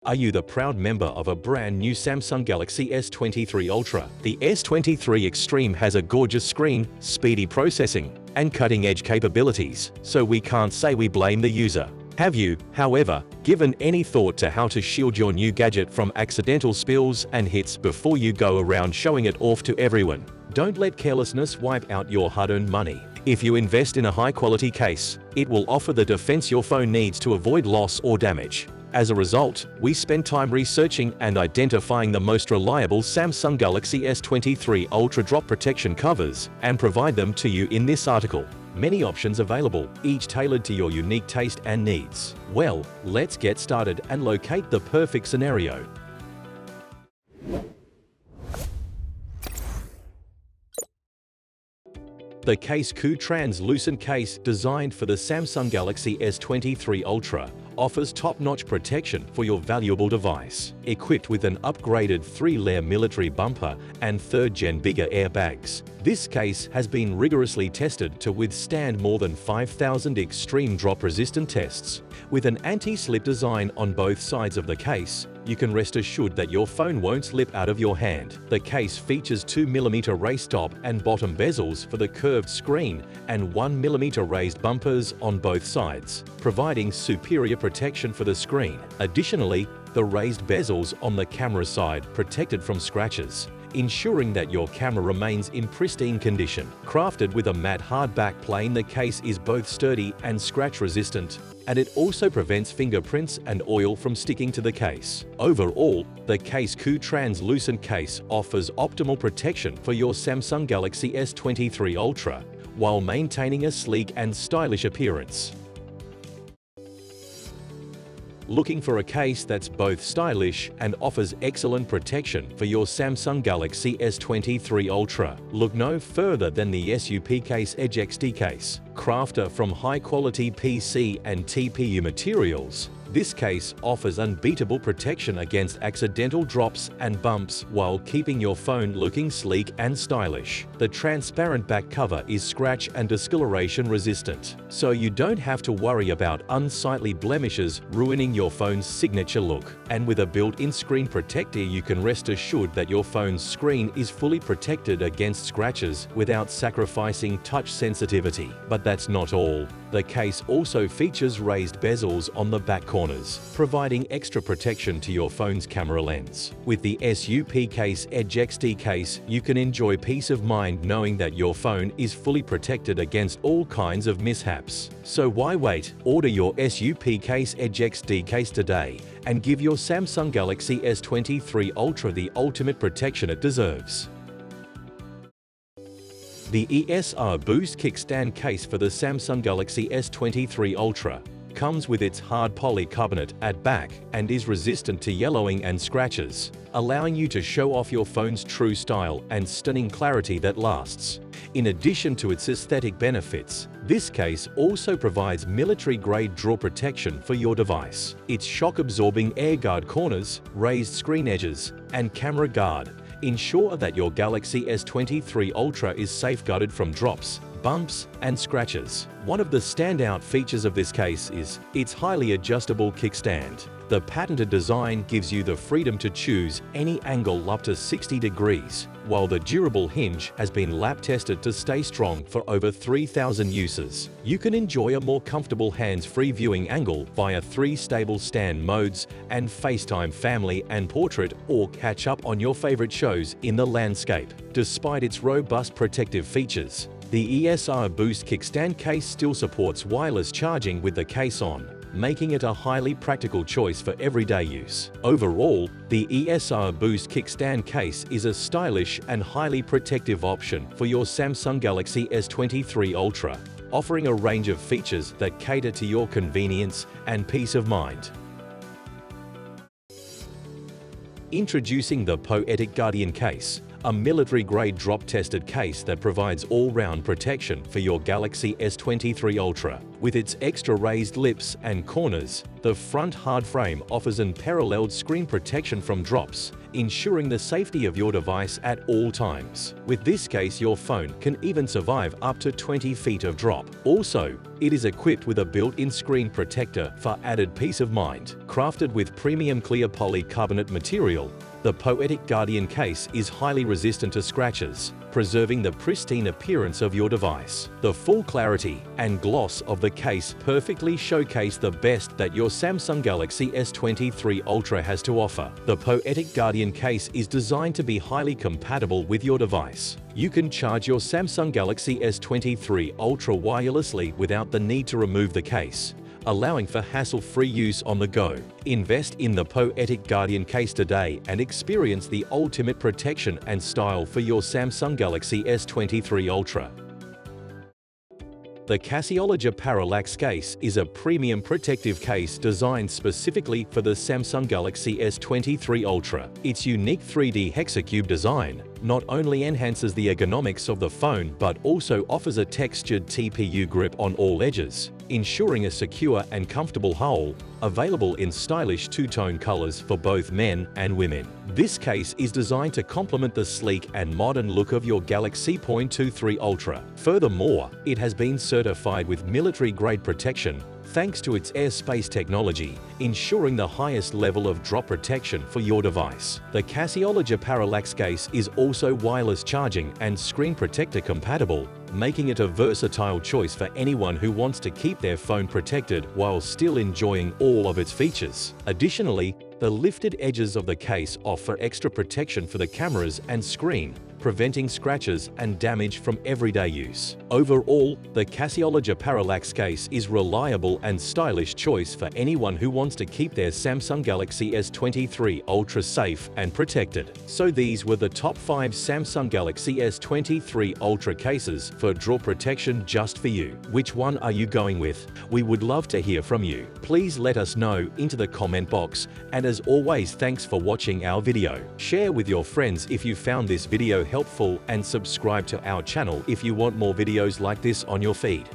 Are you the proud member of a brand new Samsung Galaxy S23 Ultra? The S23 Extreme has a gorgeous screen, speedy processing, and cutting-edge capabilities, so we can't say we blame the user. Have you, however, given any thought to how to shield your new gadget from accidental spills and hits before you go around showing it off to everyone? Don't let carelessness wipe out your hard-earned money. If you invest in a high-quality case, it will offer the defense your phone needs to avoid loss or damage. As a result, we spend time researching and identifying the most reliable Samsung Galaxy S23 Ultra drop protection covers and provide them to you in this article. Many options available, each tailored to your unique taste and needs. Well, let's get started and locate the perfect scenario. The Casekoo translucent case, designed for the Samsung Galaxy S23 Ultra, offers top-notch protection for your valuable device. Equipped with an upgraded 3-layer military bumper and 3rd-gen bigger airbags, this case has been rigorously tested to withstand more than 5,000 extreme drop-resistant tests. With an anti-slip design on both sides of the case, you can rest assured that your phone won't slip out of your hand. The case features 2mm raised top and bottom bezels for the curved screen and 1mm raised bumpers on both sides, providing superior protection for the screen. Additionally, the raised bezels on the camera side protected from scratches, ensuring that your camera remains in pristine condition. Crafted with a matte hard back plane, the case is both sturdy and scratch-resistant, and it also prevents fingerprints and oil from sticking to the case. Overall, the Casekoo translucent case offers optimal protection for your Samsung Galaxy S23 Ultra, while maintaining a sleek and stylish appearance. Looking for a case that's both stylish and offers excellent protection for your Samsung Galaxy S23 Ultra? Look no further than the SUPCASE Edge XT case. Crafted from high-quality PC and TPU materials, this case offers unbeatable protection against accidental drops and bumps while keeping your phone looking sleek and stylish. The transparent back cover is scratch and discoloration resistant, so you don't have to worry about unsightly blemishes ruining your phone's signature look. And with a built-in screen protector, you can rest assured that your phone's screen is fully protected against scratches without sacrificing touch sensitivity. But that's not all. The case also features raised bezels on the back corners, providing extra protection to your phone's camera lens. With the SUPCASE Edge XT case, you can enjoy peace of mind knowing that your phone is fully protected against all kinds of mishaps. So why wait? Order your SUPCASE Edge XT case today and give your Samsung Galaxy S23 Ultra the ultimate protection it deserves. The ESR Boost Kickstand case for the Samsung Galaxy S23 Ultra comes with its hard polycarbonate at back and is resistant to yellowing and scratches, allowing you to show off your phone's true style and stunning clarity that lasts. In addition to its aesthetic benefits, this case also provides military-grade draw protection for your device. Its shock-absorbing air guard corners, raised screen edges, and camera guard ensure that your Galaxy S23 Ultra is safeguarded from drops, bumps, and scratches. One of the standout features of this case is its highly adjustable kickstand. The patented design gives you the freedom to choose any angle up to 60 degrees, while the durable hinge has been lab-tested to stay strong for over 3,000 uses. You can enjoy a more comfortable hands-free viewing angle via 3 stable stand modes and FaceTime family and portrait, or catch up on your favorite shows in the landscape. Despite its robust protective features, the ESR Boost Kickstand case still supports wireless charging with the case on, making it a highly practical choice for everyday use. Overall, the ESR Boost Kickstand case is a stylish and highly protective option for your Samsung Galaxy S23 Ultra, offering a range of features that cater to your convenience and peace of mind. Introducing the Poetic Guardian case, a military-grade drop-tested case that provides all-round protection for your Galaxy S23 Ultra. With its extra raised lips and corners, the front hard frame offers unparalleled screen protection from drops, ensuring the safety of your device at all times. With this case, your phone can even survive up to 20 feet of drop. Also, it is equipped with a built-in screen protector for added peace of mind. Crafted with premium clear polycarbonate material, the Poetic Guardian case is highly resistant to scratches, preserving the pristine appearance of your device. The full clarity and gloss of the case perfectly showcase the best that your Samsung Galaxy S23 Ultra has to offer. The Poetic Guardian case is designed to be highly compatible with your device. You can charge your Samsung Galaxy S23 Ultra wirelessly without the need to remove the case, allowing for hassle-free use on the go. Invest in the Poetic Guardian case today and experience the ultimate protection and style for your Samsung Galaxy S23 Ultra. The Caseology Parallax case is a premium protective case designed specifically for the Samsung Galaxy S23 Ultra. Its unique 3D hexacube design not only enhances the ergonomics of the phone but also offers a textured TPU grip on all edges, ensuring a secure and comfortable hold, available in stylish two-tone colors for both men and women. This case is designed to complement the sleek and modern look of your Galaxy S23 Ultra. Furthermore, it has been certified with military-grade protection thanks to its airspace technology, ensuring the highest level of drop protection for your device. The Caseology Parallax case is also wireless charging and screen protector compatible, making it a versatile choice for anyone who wants to keep their phone protected while still enjoying all of its features. Additionally, the lifted edges of the case offer extra protection for the cameras and screen, preventing scratches and damage from everyday use. Overall, the Caseology Parallax case is a reliable and stylish choice for anyone who wants to keep their Samsung Galaxy S23 Ultra safe and protected. So these were the top 5 Samsung Galaxy S23 Ultra cases for drop protection just for you. Which one are you going with? We would love to hear from you. Please let us know into the comment box, and as always, thanks for watching our video. Share with your friends if you found this video helpful, and subscribe to our channel if you want more videos like this on your feed.